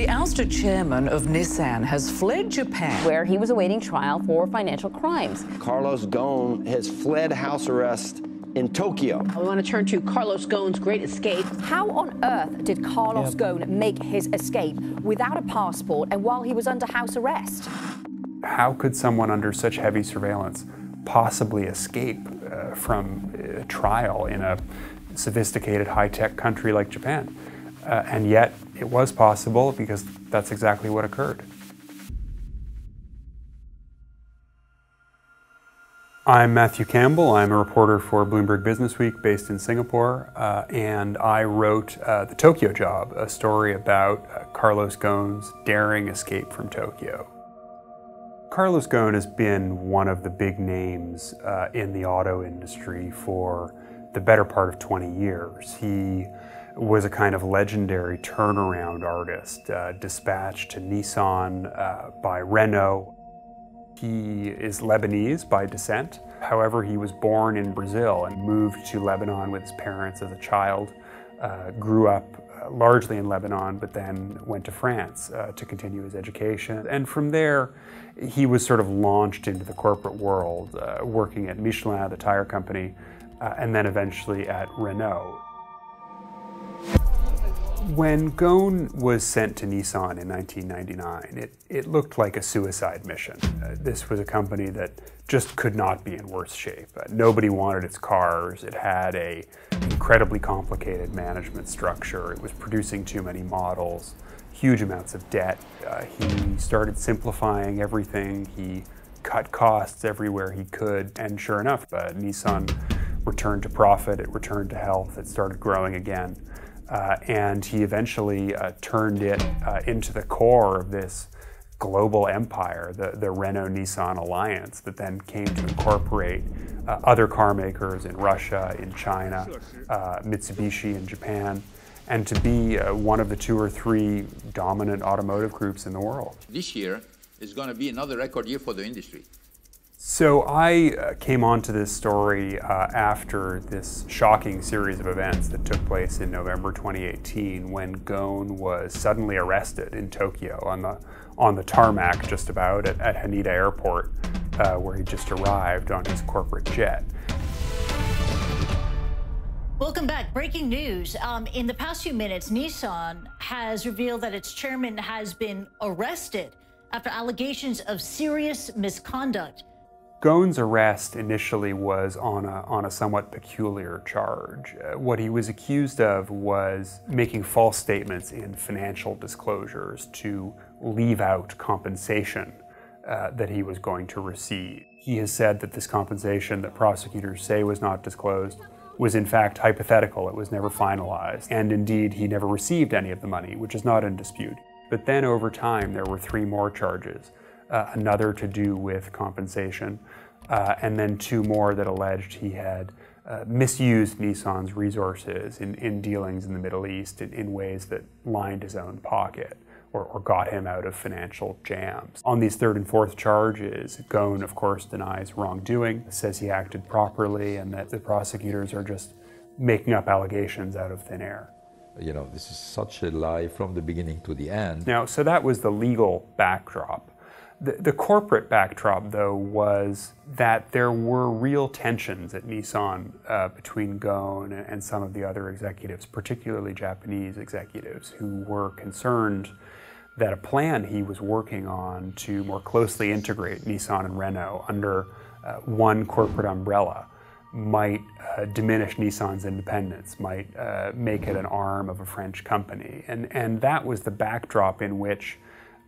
The ousted chairman of Nissan has fled Japan, where he was awaiting trial for financial crimes. Carlos Ghosn has fled house arrest in Tokyo. We want to turn to Carlos Ghosn's great escape. How on earth did Carlos Ghosn make his escape without a passport and while he was under house arrest? How could someone under such heavy surveillance possibly escape from a trial in a sophisticated, high-tech country like Japan? And yet it was possible because that's exactly what occurred. I'm Matthew Campbell. I'm a reporter for Bloomberg Businessweek based in Singapore, and I wrote The Tokyo Job, a story about Carlos Ghosn's daring escape from Tokyo. Carlos Ghosn has been one of the big names in the auto industry for the better part of 20 years. He was a kind of legendary turnaround artist, dispatched to Nissan by Renault. He is Lebanese by descent. However, he was born in Brazil and moved to Lebanon with his parents as a child, grew up largely in Lebanon, but then went to France to continue his education. And from there, he was sort of launched into the corporate world, working at Michelin, the tire company, and then eventually at Renault. When Ghosn was sent to Nissan in 1999, it looked like a suicide mission. This was a company that just could not be in worse shape. Nobody wanted its cars. It had an incredibly complicated management structure. It was producing too many models, huge amounts of debt. He started simplifying everything. He cut costs everywhere he could. And sure enough, Nissan returned to profit. It returned to health. It started growing again. And he eventually turned it into the core of this global empire, the Renault-Nissan alliance, that then came to incorporate other car makers in Russia, in China, Mitsubishi in Japan, and to be one of the 2 or 3 dominant automotive groups in the world. This year is going to be another record year for the industry. So I came onto this story after this shocking series of events that took place in November 2018 when Ghosn was suddenly arrested in Tokyo on the tarmac just about at Haneda Airport, where he just arrived on his corporate jet. Welcome back. Breaking news. In the past few minutes, Nissan has revealed that its chairman has been arrested after allegations of serious misconduct. Ghosn's arrest initially was on a somewhat peculiar charge. What he was accused of was making false statements in financial disclosures to leave out compensation that he was going to receive. He has said that this compensation that prosecutors say was not disclosed was in fact hypothetical. It was never finalized. And indeed, he never received any of the money, which is not in dispute. But then over time, there were 3 more charges. Another to do with compensation, and then 2 more that alleged he had misused Nissan's resources in dealings in the Middle East in ways that lined his own pocket or got him out of financial jams. On these 3rd and 4th charges, Ghosn, of course, denies wrongdoing, says he acted properly, and that the prosecutors are just making up allegations out of thin air. You know, this is such a lie from the beginning to the end. Now, so that was the legal backdrop. The corporate backdrop, though, was that there were real tensions at Nissan between Ghosn and some of the other executives, particularly Japanese executives, who were concerned that a plan he was working on to more closely integrate Nissan and Renault under one corporate umbrella might diminish Nissan's independence, might make it an arm of a French company. And that was the backdrop in which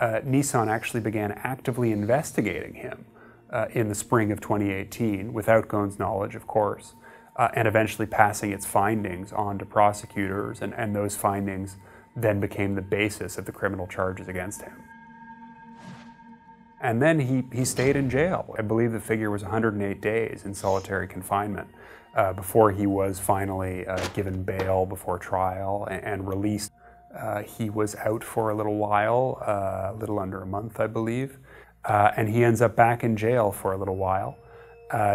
Nissan actually began actively investigating him in the spring of 2018, without Ghosn's knowledge, of course, and eventually passing its findings on to prosecutors, and those findings then became the basis of the criminal charges against him. And then he stayed in jail. I believe the figure was 108 days in solitary confinement before he was finally given bail before trial and released. He was out for a little while, a little under a month, I believe, and he ends up back in jail for a little while.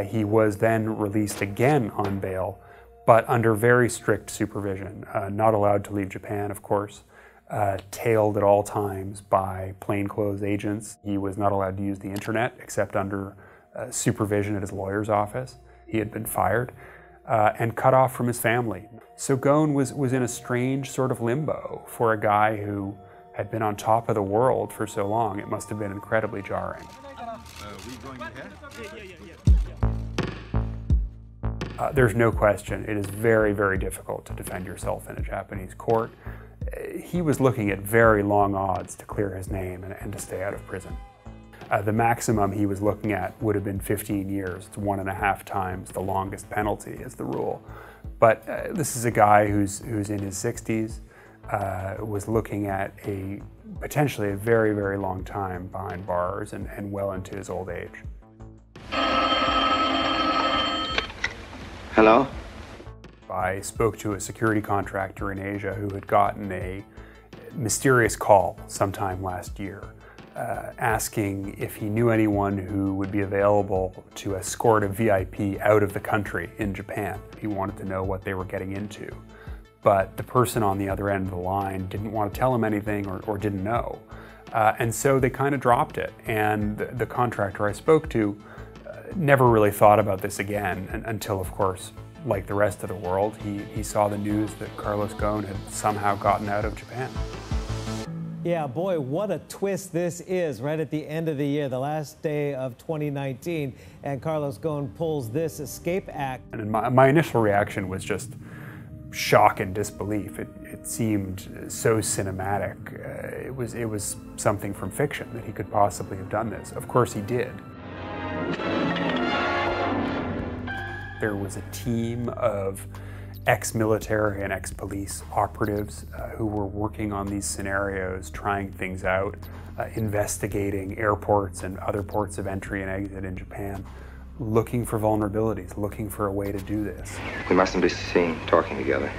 He was then released again on bail, but under very strict supervision, not allowed to leave Japan, of course, tailed at all times by plainclothes agents. He was not allowed to use the internet except under supervision at his lawyer's office. He had been fired and cut off from his family. So Ghosn was in a strange sort of limbo for a guy who had been on top of the world for so long. It must have been incredibly jarring. There's no question, it is very, very difficult to defend yourself in a Japanese court. He was looking at very long odds to clear his name and to stay out of prison. The maximum he was looking at would have been 15 years. It's 1.5 times the longest penalty is the rule. But this is a guy who's in his 60s, was looking at potentially a very, very long time behind bars and well into his old age. Hello? I spoke to a security contractor in Asia who had gotten a mysterious call sometime last year, asking if he knew anyone who would be available to escort a VIP out of the country in Japan. He wanted to know what they were getting into. But the person on the other end of the line didn't want to tell him anything or didn't know. And so they kind of dropped it. And the contractor I spoke to never really thought about this again until, of course, like the rest of the world, he saw the news that Carlos Ghosn had somehow gotten out of Japan. Yeah, boy, what a twist this is right at the end of the year, the last day of 2019, and Carlos Ghosn pulls this escape act. And my initial reaction was just shock and disbelief. It seemed so cinematic. It was something from fiction that he could possibly have done this. Of course he did. There was a team of ex-military and ex-police operatives who were working on these scenarios, trying things out, investigating airports and other ports of entry and exit in Japan, looking for vulnerabilities, looking for a way to do this. We mustn't be seen talking together.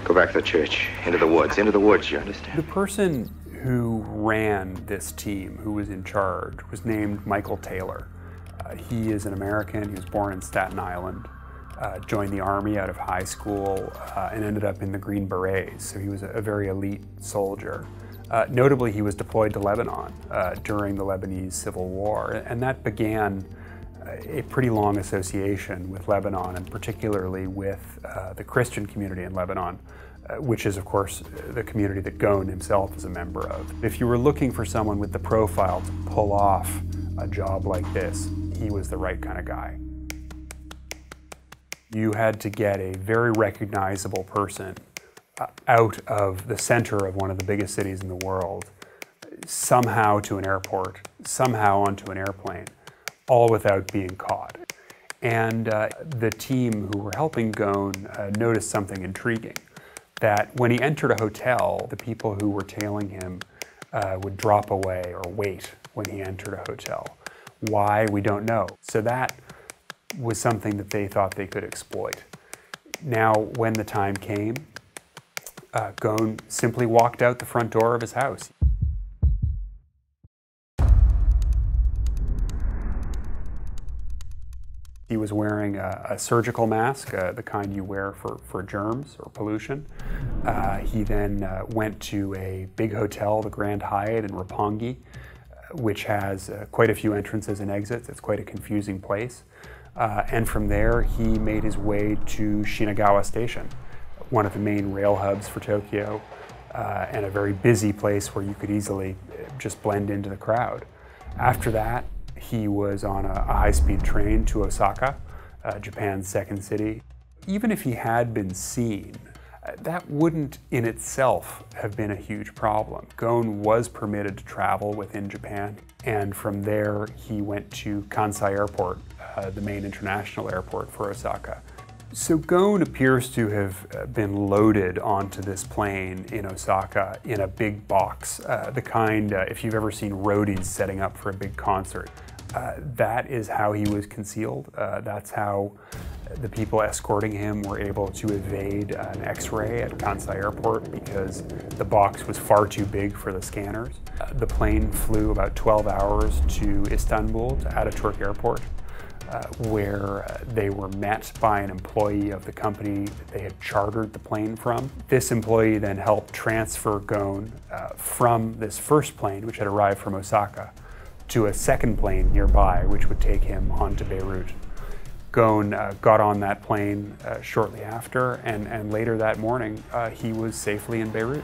Go back to the church, into the woods, you understand? The person who ran this team, who was in charge, was named Michael Taylor. He is an American. He was born in Staten Island, joined the Army out of high school, and ended up in the Green Berets, so he was a very elite soldier. Notably, he was deployed to Lebanon during the Lebanese Civil War, and that began a pretty long association with Lebanon, and particularly with the Christian community in Lebanon, which is, of course, the community that Ghosn himself is a member of. If you were looking for someone with the profile to pull off a job like this, he was the right kind of guy. You had to get a very recognizable person out of the center of one of the biggest cities in the world, somehow to an airport, somehow onto an airplane, all without being caught. And the team who were helping Ghosn noticed something intriguing, that when he entered a hotel, the people who were tailing him would drop away or wait when he entered a hotel. Why, we don't know. So that was something that they thought they could exploit. Now, when the time came, Ghosn simply walked out the front door of his house. He was wearing a surgical mask, the kind you wear for germs or pollution. He then went to a big hotel, the Grand Hyatt in Roppongi, which has quite a few entrances and exits. It's quite a confusing place. And from there, he made his way to Shinagawa Station, one of the main rail hubs for Tokyo, and a very busy place where you could easily just blend into the crowd. After that, he was on a high-speed train to Osaka, Japan's second city. Even if he had been seen, that wouldn't in itself have been a huge problem. Ghosn was permitted to travel within Japan, and from there he went to Kansai Airport, the main international airport for Osaka. So Ghosn appears to have been loaded onto this plane in Osaka in a big box, the kind, if you've ever seen roadies setting up for a big concert. That is how he was concealed. That's how the people escorting him were able to evade an X-ray at Kansai Airport because the box was far too big for the scanners. The plane flew about 12 hours to Istanbul, to Ataturk Airport, where they were met by an employee of the company that they had chartered the plane from. This employee then helped transfer Ghosn from this first plane, which had arrived from Osaka, to a second plane nearby, which would take him on to Beirut. Ghosn got on that plane shortly after, and later that morning, he was safely in Beirut.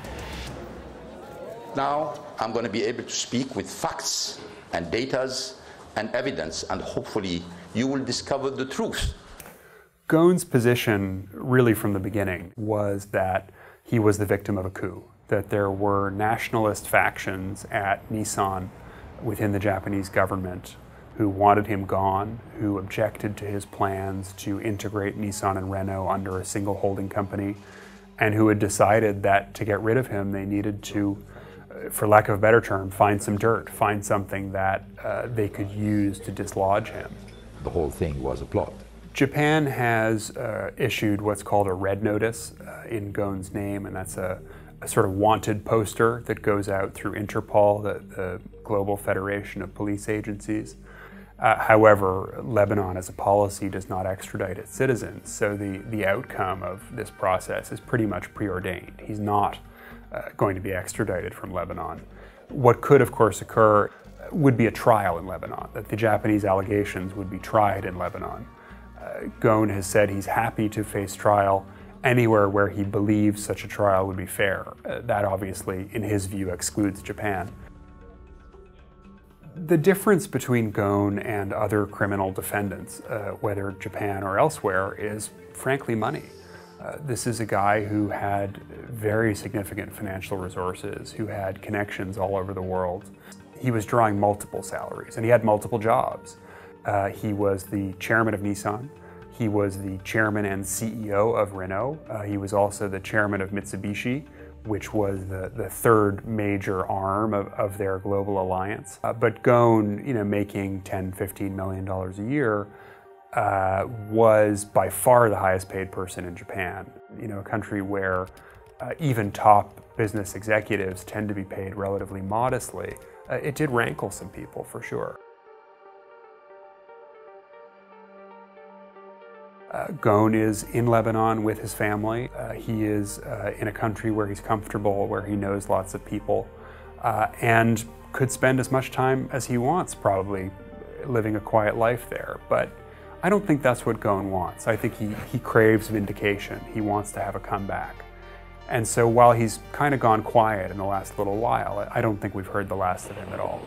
Now I'm going to be able to speak with facts and datas and evidence, and hopefully you will discover the truth. Ghosn's position, really from the beginning, was that he was the victim of a coup, that there were nationalist factions at Nissan within the Japanese government who wanted him gone, who objected to his plans to integrate Nissan and Renault under a single holding company, and who had decided that to get rid of him, they needed to, for lack of a better term, find some dirt, find something that they could use to dislodge him. The whole thing was a plot. Japan has issued what's called a red notice in Ghosn's name, and that's a sort of wanted poster that goes out through Interpol, the Global Federation of Police Agencies. However, Lebanon as a policy does not extradite its citizens, so the outcome of this process is pretty much preordained. He's not going to be extradited from Lebanon. What could, of course, occur would be a trial in Lebanon, that the Japanese allegations would be tried in Lebanon. Ghosn has said he's happy to face trial anywhere where he believes such a trial would be fair. That obviously, in his view, excludes Japan. The difference between Ghosn and other criminal defendants, whether Japan or elsewhere, is frankly money. This is a guy who had very significant financial resources, who had connections all over the world. He was drawing multiple salaries, and he had multiple jobs. He was the chairman of Nissan. He was the chairman and CEO of Renault. He was also the chairman of Mitsubishi, which was the third major arm of their global alliance. But Ghosn, making $10, $15 million a year, was by far the highest paid person in Japan. A country where even top business executives tend to be paid relatively modestly. It did rankle some people, for sure. Ghosn is in Lebanon with his family. He is in a country where he's comfortable, where he knows lots of people, and could spend as much time as he wants, probably, living a quiet life there. But I don't think that's what Ghosn wants. I think he craves vindication. He wants to have a comeback. And so while he's kind of gone quiet in the last little while, I don't think we've heard the last of him at all.